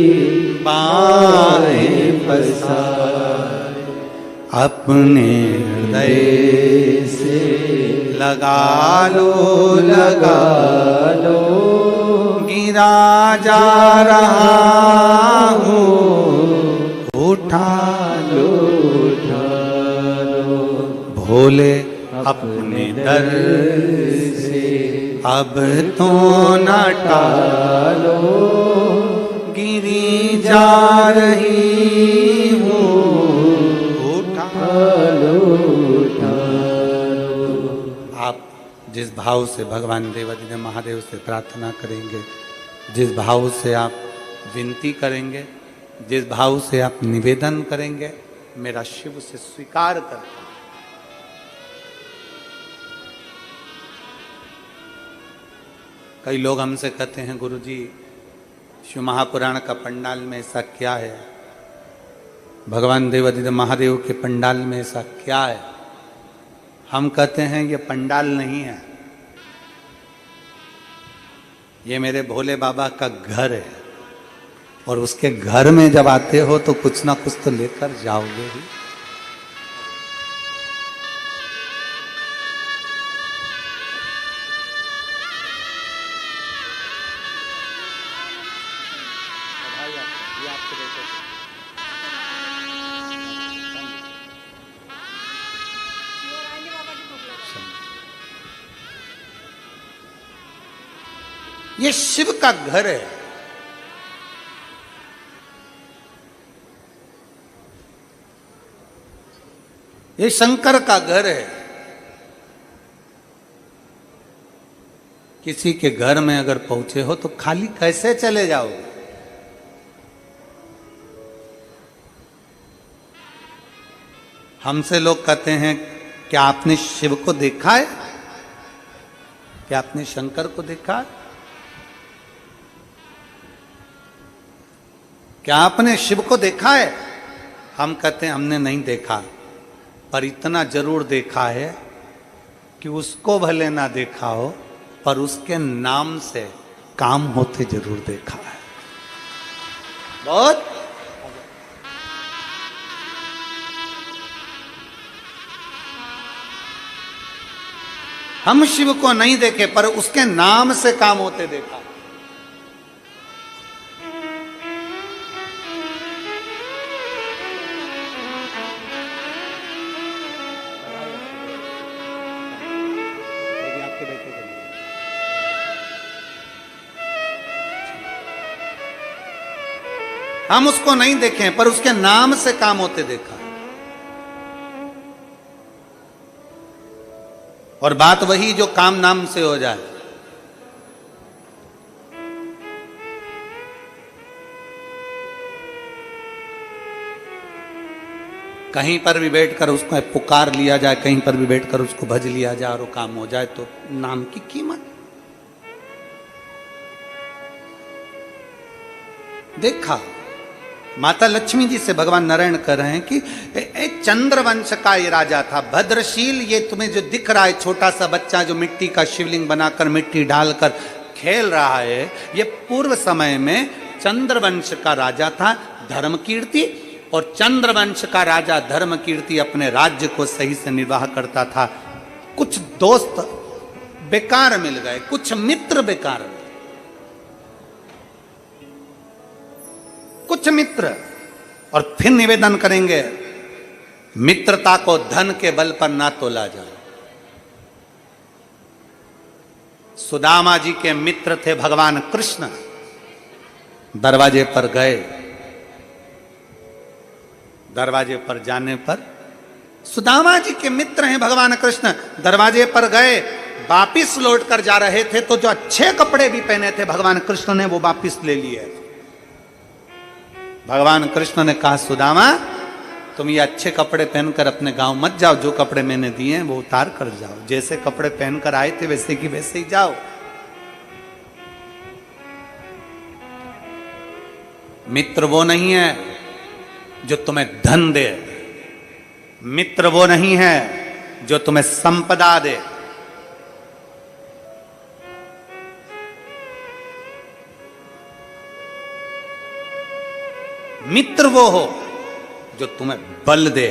बाहें पसारे। अपने हृदय से लगा लो गिरा जा रहा हूँ उठा लो भोले अपने दर से अब तो न टालो गिरी जा रही हूँ उठा लो। आप जिस भाव से भगवान देवादिदेव महादेव से प्रार्थना करेंगे, जिस भाव से आप विनती करेंगे, जिस भाव से आप निवेदन करेंगे, मेरा शिव से स्वीकार करता है। कई लोग हमसे कहते हैं गुरुजी शिव महापुराण का पंडाल में ऐसा क्या है, भगवान देवादिदेव महादेव के पंडाल में ऐसा क्या है। हम कहते हैं ये पंडाल नहीं है, ये मेरे भोले बाबा का घर है, और उसके घर में जब आते हो तो कुछ ना कुछ तो लेकर जाओगे ही। ये शिव का घर है। ये शंकर का घर है। किसी के घर में अगर पहुंचे हो तो खाली कैसे चले जाओगे? हमसे लोग कहते हैं क्या आपने शिव को देखा है, क्या आपने शंकर को देखा है, क्या आपने शिव को देखा है? हम कहते हैं हमने नहीं देखा, पर इतना जरूर देखा है कि उसको भले ना देखा हो पर उसके नाम से काम होते जरूर देखा है। बहुत हम शिव को नहीं देखे पर उसके नाम से काम होते देखा। हम उसको नहीं देखे पर उसके नाम से काम होते देखा। और बात वही जो काम नाम से हो जाए। कहीं पर भी बैठकर उसको पुकार लिया जाए, कहीं पर भी बैठकर उसको भज लिया जाए और वो काम हो जाए तो नाम की कीमत। देखा माता लक्ष्मी जी से भगवान नारायण कह रहे हैं कि चंद्रवंश का ये राजा था भद्रशील। ये तुम्हें जो दिख रहा है छोटा सा बच्चा जो मिट्टी का शिवलिंग बनाकर मिट्टी डालकर खेल रहा है, ये पूर्व समय में चंद्रवंश का राजा था धर्मकीर्ति। और चंद्रवंश का राजा धर्मकीर्ति अपने राज्य को सही से निर्वाह करता था। कुछ दोस्त बेकार मिल गए, कुछ मित्र बेकार मिल, कुछ मित्र। और फिर निवेदन करेंगे मित्रता को धन के बल पर ना तोला जाए। सुदामा जी के मित्र थे भगवान कृष्ण। दरवाजे पर गए, दरवाजे पर जाने पर सुदामा जी के मित्र हैं भगवान कृष्ण। दरवाजे पर गए, वापिस लौट कर जा रहे थे तो जो अच्छे कपड़े भी पहने थे भगवान कृष्ण ने वो वापिस ले लिए। भगवान कृष्ण ने कहा सुदामा तुम ये अच्छे कपड़े पहनकर अपने गांव मत जाओ, जो कपड़े मैंने दिए हैं वो उतार कर जाओ। जैसे कपड़े पहनकर आए थे वैसे की वैसे ही जाओ। मित्र वो नहीं है जो तुम्हें धन दे, मित्र वो नहीं है जो तुम्हें संपदा दे। मित्र वो हो जो तुम्हें बल दे,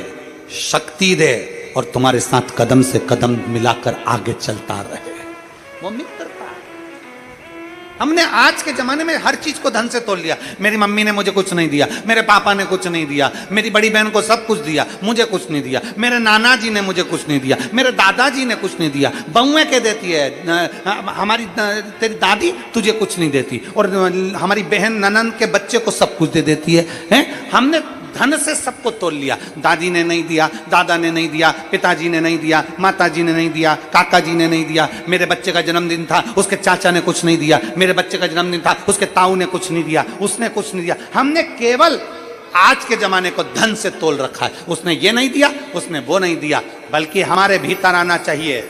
शक्ति दे और तुम्हारे साथ कदम से कदम मिलाकर आगे चलता रहे। वो मित्रता। हमने आज के जमाने में हर चीज को धन से तोल लिया। मेरी मम्मी ने मुझे कुछ नहीं दिया, मेरे पापा ने कुछ नहीं दिया, मेरी बड़ी बहन को सब कुछ दिया, मुझे कुछ नहीं दिया, मेरे नाना जी ने मुझे कुछ नहीं दिया, मेरे दादाजी ने कुछ नहीं दिया। बहुएं के देती है, हमारी तेरी दादी तुझे कुछ नहीं देती, और हमारी बहन ननन के बच्चे को सब कुछ दे देती है, हैं? हमने धन से सबको तोल लिया। दादी ने नहीं दिया, दादा ने नहीं दिया, पिताजी ने नहीं दिया, माताजी ने नहीं दिया, काका जी ने नहीं दिया। मेरे बच्चे का जन्मदिन था, उसके चाचा ने कुछ नहीं दिया। मेरे बच्चे का जन्मदिन था, उसके ताऊ ने कुछ नहीं दिया, उसने कुछ नहीं दिया। हमने केवल आज के जमाने को धन से तोल रखा है। उसने ये नहीं दिया, उसने वो नहीं दिया, बल्कि हमारे भीतर आना चाहिए,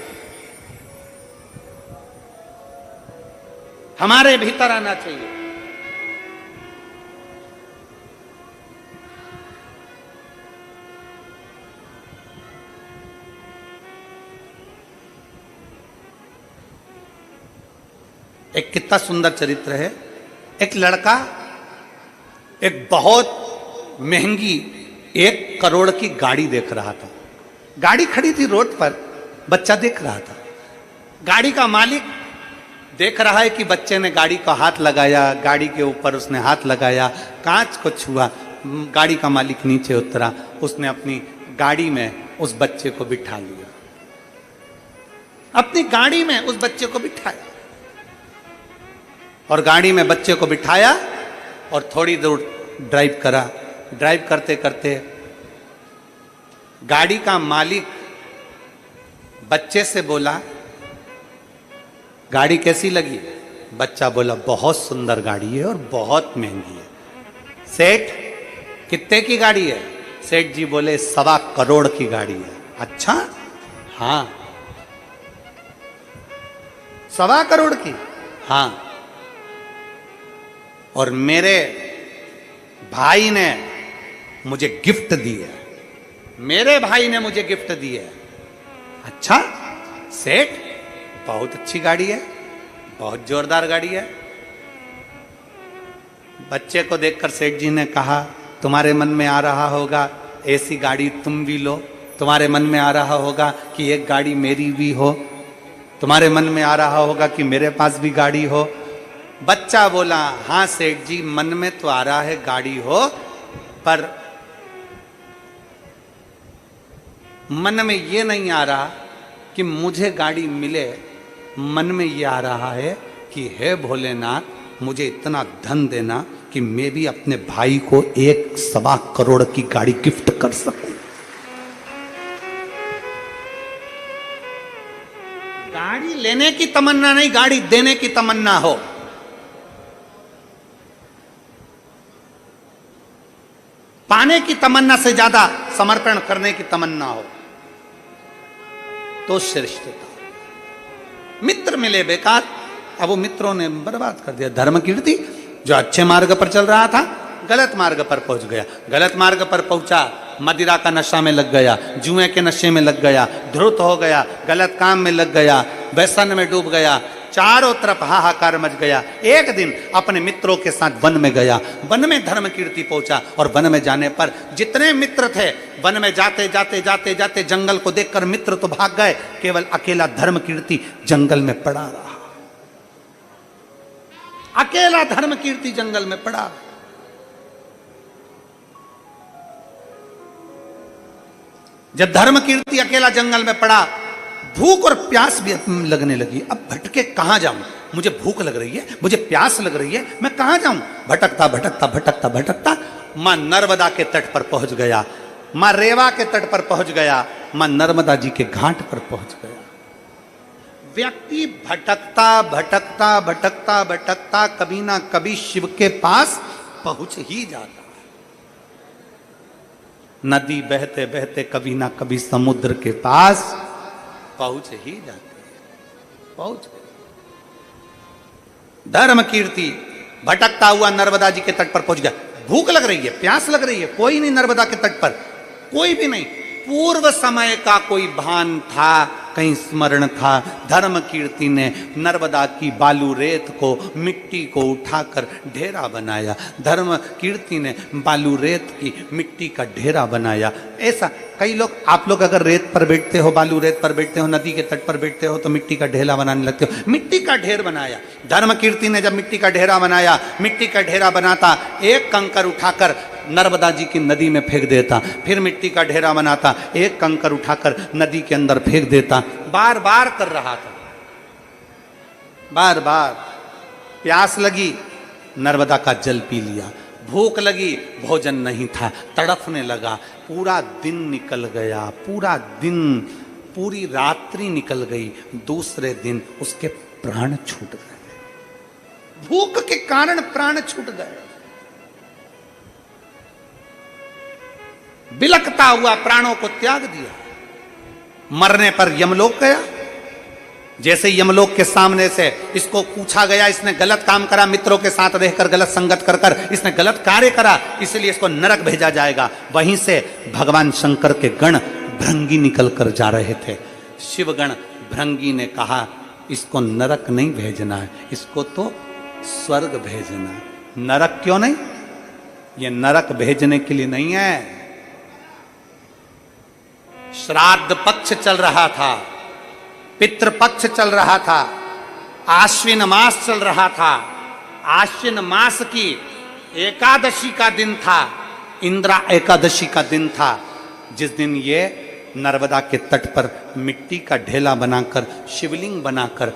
हमारे भीतर आना चाहिए। एक कितना सुंदर चरित्र है। एक लड़का एक बहुत महंगी 1 करोड़ की गाड़ी देख रहा था। गाड़ी खड़ी थी रोड पर, बच्चा देख रहा था। गाड़ी का मालिक देख रहा है कि बच्चे ने गाड़ी को हाथ लगाया, गाड़ी के ऊपर उसने हाथ लगाया, कांच को छुआ। गाड़ी का मालिक नीचे उतरा, उसने अपनी गाड़ी में उस बच्चे को बिठा लिया, अपनी गाड़ी में उस बच्चे को बिठाया, और गाड़ी में बच्चे को बिठाया और थोड़ी दूर ड्राइव करा। ड्राइव करते करते गाड़ी का मालिक बच्चे से बोला, गाड़ी कैसी लगी? बच्चा बोला, बहुत सुंदर गाड़ी है और बहुत महंगी है। सेठ, कितने की गाड़ी है? सेठ जी बोले, 1.25 करोड़ की गाड़ी है। अच्छा, हाँ। 1.25 करोड़ की? हाँ। और मेरे भाई ने मुझे गिफ्ट दी है, मेरे भाई ने मुझे गिफ्ट दी है। अच्छा सेठ, बहुत अच्छी गाड़ी है, बहुत जोरदार गाड़ी है। बच्चे को देखकर सेठ जी ने कहा, तुम्हारे मन में आ रहा होगा ऐसी गाड़ी तुम भी लो, तुम्हारे मन में आ रहा होगा कि एक गाड़ी मेरी भी हो, तुम्हारे मन में आ रहा होगा कि मेरे पास भी गाड़ी हो। बच्चा बोला, हाँ सेठ जी, मन में तो आ रहा है गाड़ी हो, पर मन में ये नहीं आ रहा कि मुझे गाड़ी मिले। मन में ये आ रहा है कि हे भोलेनाथ, मुझे इतना धन देना कि मैं भी अपने भाई को 1.25 करोड़ की गाड़ी गिफ्ट कर सकूं। गाड़ी लेने की तमन्ना नहीं, गाड़ी देने की तमन्ना हो। पाने की तमन्ना से ज्यादा समर्पण करने की तमन्ना हो तो श्रेष्ठता। मित्र मिले बेकार, अब वो मित्रों ने बर्बाद कर दिया। धर्म कीर्ति जो अच्छे मार्ग पर चल रहा था, गलत मार्ग पर पहुंच गया। गलत मार्ग पर पहुंचा, मदिरा का नशा में लग गया, जुए के नशे में लग गया, धृत हो गया, गलत काम में लग गया, व्यसन में डूब गया, चारों तरफ हाहाकार मच गया। एक दिन अपने मित्रों के साथ वन में गया, वन में धर्म कीर्ति पहुंचा, और वन में जाने पर जितने मित्र थे, वन में जाते जाते जाते जाते जंगल को देखकर मित्र तो भाग गए, केवल अकेला धर्म कीर्ति जंगल में पड़ा रहा। अकेला धर्म कीर्ति जंगल में पड़ा। जब धर्म कीर्ति अकेला जंगल में पड़ा, भूख और प्यास भी लगने लगी। अब भटके कहां जाऊं? मुझे भूख लग रही है, मुझे प्यास लग रही है, मैं कहां जाऊं? भटकता भटकता भटकता भटकता मां नर्मदा के तट पर पहुंच गया, मां रेवा के तट पर पहुंच गया, मां नर्मदा जी के घाट पर पहुंच गया। व्यक्ति भटकता भटकता भटकता भटकता कभी ना कभी शिव के पास पहुंच ही जाता। नदी बहते बहते कभी ना कभी समुद्र के पास पहुंच ही जाते हैं। पहुंच गए। धर्म कीर्ति भटकता हुआ नर्मदा जी के तट पर पहुंच गया। भूख लग रही है, प्यास लग रही है, कोई नहीं नर्मदा के तट पर, कोई भी नहीं। पूर्व समय का कोई भान था कहीं स्मरण था। धर्म कीर्ति ने नर्मदा की बालू रेत को, मिट्टी को उठाकर ढेरा बनाया। धर्म कीर्ति ने बालू रेत की मिट्टी का ढेरा बनाया। ऐसा कई लोग, आप लोग अगर रेत पर बैठते हो, बालू रेत पर बैठते हो, नदी के तट पर बैठते हो तो मिट्टी का ढेरा बनाने लगते हो। मिट्टी का ढेर बनाया। धर्म कीर्ति ने जब मिट्टी का ढेरा बनाया, मिट्टी का ढेरा बनाता, एक कंकर उठाकर नर्मदा जी की नदी में फेंक देता, फिर मिट्टी का ढेरा बनाता, एक कंकर उठाकर नदी के अंदर फेंक देता। बार बार कर रहा था, बार बार। प्यास लगी, नर्मदा का जल पी लिया। भूख लगी, भोजन नहीं था, तड़फने लगा। पूरा दिन निकल गया, पूरा दिन, पूरी रात्रि निकल गई। दूसरे दिन उसके प्राण छूट गए। भूख के कारण प्राण छूट गए। बिलखता हुआ प्राणों को त्याग दिया। मरने पर यमलोक गया। जैसे यमलोक के सामने से इसको पूछा गया, इसने गलत काम करा, मित्रों के साथ रहकर गलत संगत कर कर इसने गलत कार्य करा, इसलिए इसको नरक भेजा जाएगा। वहीं से भगवान शंकर के गण भृंगी निकल कर जा रहे थे। शिवगण भृंगी ने कहा, इसको नरक नहीं भेजना है, इसको तो स्वर्ग भेजना है। नरक क्यों नहीं? ये नरक भेजने के लिए नहीं है। श्राद्ध पक्ष चल रहा था, पितृपक्ष चल रहा था, आश्विन मास चल रहा था। आश्विन मास की एकादशी का दिन था, इंद्रा एकादशी का दिन था, जिस दिन ये नर्मदा के तट पर मिट्टी का ढेला बनाकर, शिवलिंग बनाकर,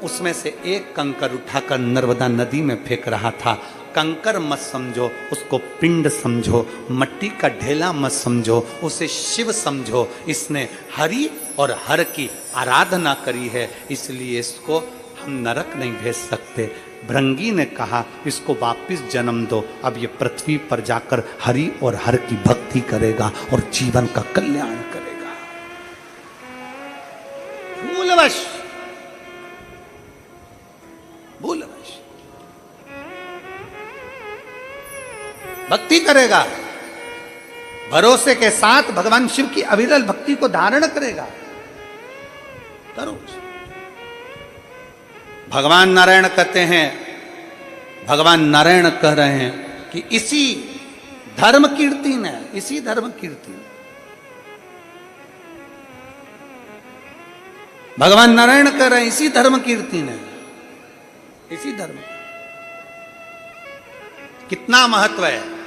उसमें से एक कंकर उठाकर नर्मदा नदी में फेंक रहा था। कंकर मत समझो, उसको पिंड समझो, मट्टी का ढेला मत समझो, उसे शिव समझो। इसने हरि और हर की आराधना करी है, इसलिए इसको हम नरक नहीं भेज सकते। भृंगी ने कहा, इसको वापिस जन्म दो, अब ये पृथ्वी पर जाकर हरि और हर की भक्ति करेगा और जीवन का कल्याण करेगा। भूलवश भक्ति करेगा, भरोसे के साथ भगवान शिव की अविरल भक्ति को धारण करेगा। करो। भगवान नारायण कहते हैं, भगवान नारायण कह रहे हैं कि इसी धर्म कीर्ति ने, इसी धर्म कीर्ति ने, भगवान नारायण कह रहे हैं इसी धर्म कीर्ति ने, इसी धर्म। कितना महत्व है।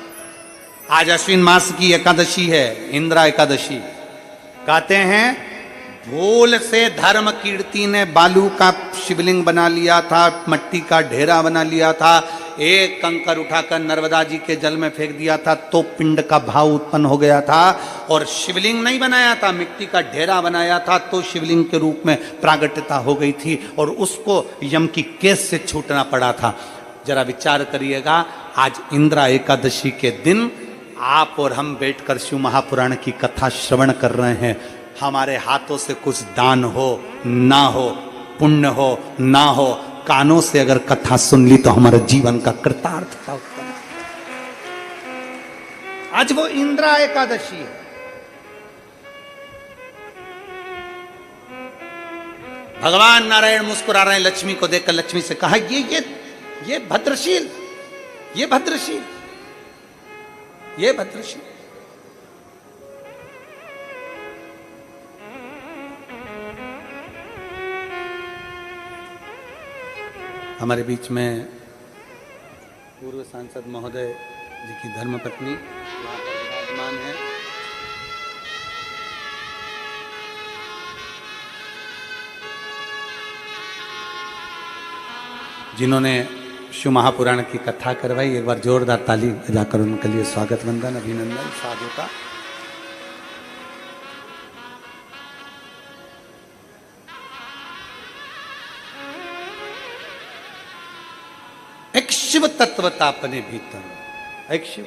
आज अश्विन मास की एकादशी है, इंद्रा एकादशी। कहते हैं भूल से धर्म कीर्ति ने बालू का शिवलिंग बना लिया था, मट्टी का ढेरा बना लिया था, एक कंकर उठाकर नर्मदा जी के जल में फेंक दिया था तो पिंड का भाव उत्पन्न हो गया था। और शिवलिंग नहीं बनाया था, मिट्टी का ढेरा बनाया था तो शिवलिंग के रूप में प्रागट्यता हो गई थी और उसको यम की केस से छूटना पड़ा था। जरा विचार करिएगा, आज इंद्रा एकादशी के दिन आप और हम बैठकर शिव महापुराण की कथा श्रवण कर रहे हैं। हमारे हाथों से कुछ दान हो ना हो, पुण्य हो ना हो, कानों से अगर कथा सुन ली तो हमारे जीवन का कृतार्थता उत्पन्न। आज वो इंद्रा एकादशी है। भगवान नारायण मुस्कुरा रहे हैं लक्ष्मी को देखकर। लक्ष्मी से कहा, ये भद्रशील, ये भद्रशील, ये भद्रशील। हमारे बीच में पूर्व सांसद महोदय जी की धर्मपत्नी यहाँ पर विराजमान है। जिन्होंने शिव महापुराण की कथा करवाई। एक बार जोरदार ताली बजाकर उनके लिए स्वागत वंदन, अभिनंदन, साधुता। एक शिव तत्वता अपने भीतर, एक शिव।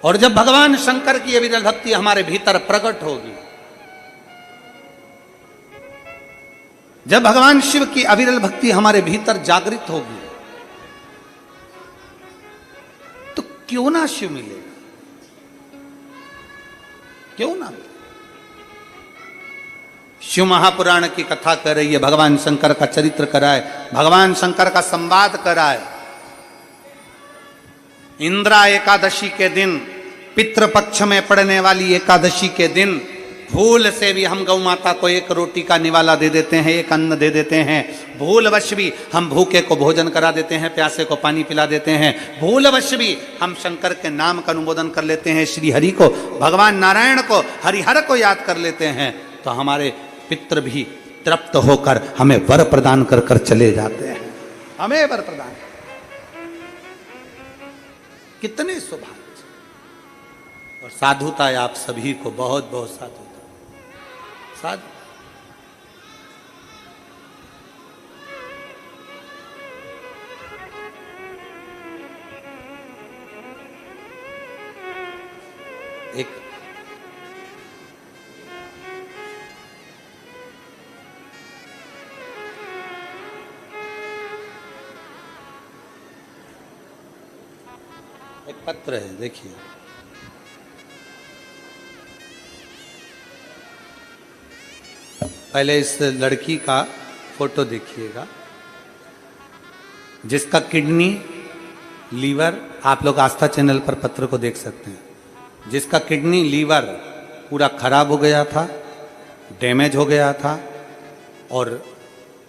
और जब भगवान शंकर की अविरल भक्ति हमारे भीतर प्रकट होगी, जब भगवान शिव की अविरल भक्ति हमारे भीतर जागृत होगी, तो क्यों ना शिव मिलेगा। क्यों ना? शिव महापुराण की कथा कर रही है, भगवान शंकर का चरित्र कराए, भगवान शंकर का संवाद कराए। इंद्रा एकादशी के दिन, पितृपक्ष में पड़ने वाली एकादशी के दिन, भूल से भी हम गौ माता को एक रोटी का निवाला दे देते हैं, एक अन्न दे देते हैं। भूलवश भी हम भूखे को भोजन करा देते हैं, प्यासे को पानी पिला देते हैं। भूलवश भी हम शंकर के नाम का अनुमोदन कर लेते हैं, श्री हरि को, भगवान नारायण को, हरिहर को याद कर लेते हैं, तो हमारे पितृ भी तृप्त होकर हमें वर प्रदान कर कर चले जाते हैं। हमें वर प्रदान, कितने सौभाग्य और साधुता है आप सभी को, बहुत बहुत साधुता। साधु एक पत्र है, देखिए। पहले इस लड़की का फोटो देखिएगा, जिसका किडनी, लीवर, आप लोग आस्था चैनल पर पत्र को देख सकते हैं, जिसका किडनी, लीवर पूरा खराब हो गया था, डैमेज हो गया था और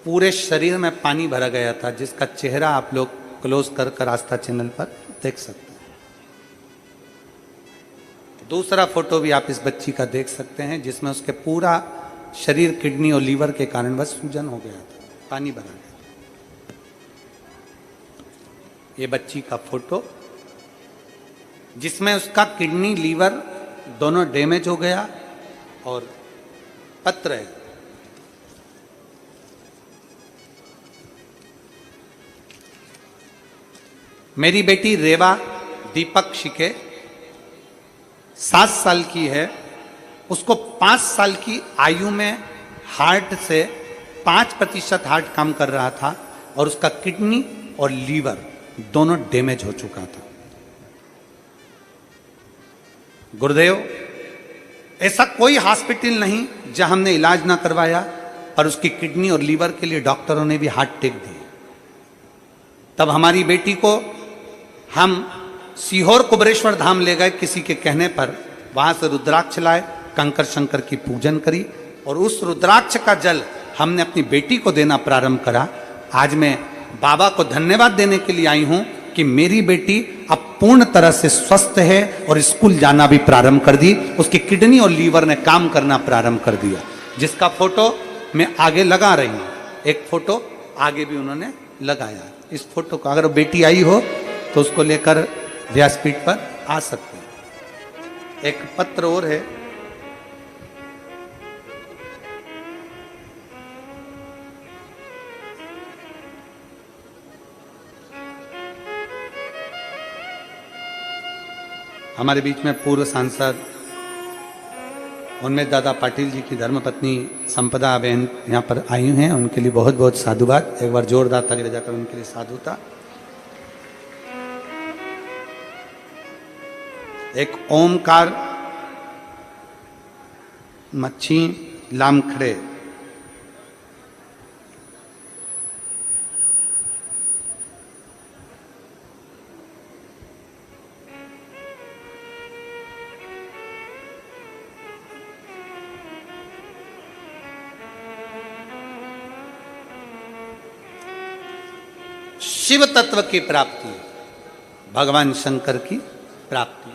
पूरे शरीर में पानी भरा गया था, जिसका चेहरा आप लोग क्लोज कर कर आस्था चैनल पर देख सकते हैं। दूसरा फोटो भी आप इस बच्ची का देख सकते हैं, जिसमें उसके पूरा शरीर किडनी और लीवर के कारण बस सूजन हो गया था, पानी भरा गया। ये बच्ची का फोटो, जिसमें उसका किडनी, लीवर दोनों डैमेज हो गया और पत्र है। मेरी बेटी रेवा दीपक शिके 7 साल की है, उसको 5 साल की आयु में हार्ट से 5% हार्ट काम कर रहा था और उसका किडनी और लीवर दोनों डैमेज हो चुका था। गुरुदेव, ऐसा कोई हॉस्पिटल नहीं जहां हमने इलाज ना करवाया, पर उसकी किडनी और लीवर के लिए डॉक्टरों ने भी हार्ट टेक दिए। तब हमारी बेटी को हम सीहोर कुबरेश्वर धाम ले गए किसी के कहने पर, वहां से रुद्राक्ष लाए, कंकर शंकर की पूजन करी और उस रुद्राक्ष का जल हमने अपनी बेटी को देना प्रारंभ करा। आज मैं बाबा को धन्यवाद देने के लिए आई हूं कि मेरी बेटी अब पूर्ण तरह से स्वस्थ है और स्कूल जाना भी प्रारंभ कर दी, उसकी किडनी और लीवर ने काम करना प्रारंभ कर दिया, जिसका फोटो मैं आगे लगा रही हूं। एक फोटो आगे भी उन्होंने लगाया। इस फोटो को अगर बेटी आई हो तो उसको लेकर व्यासपीठ पर आ सकते हैं। एक पत्र और है, हमारे बीच में पूर्व सांसद उनमें दादा पाटिल जी की धर्मपत्नी संपदा बहन यहाँ पर आई हैं, उनके लिए बहुत बहुत साधुवाद। एक बार जोरदार ताली बजाकर उनके लिए साधुता। एक ओमकार मच्छी लामखड़े, शिव तत्व की प्राप्ति, भगवान शंकर की प्राप्ति।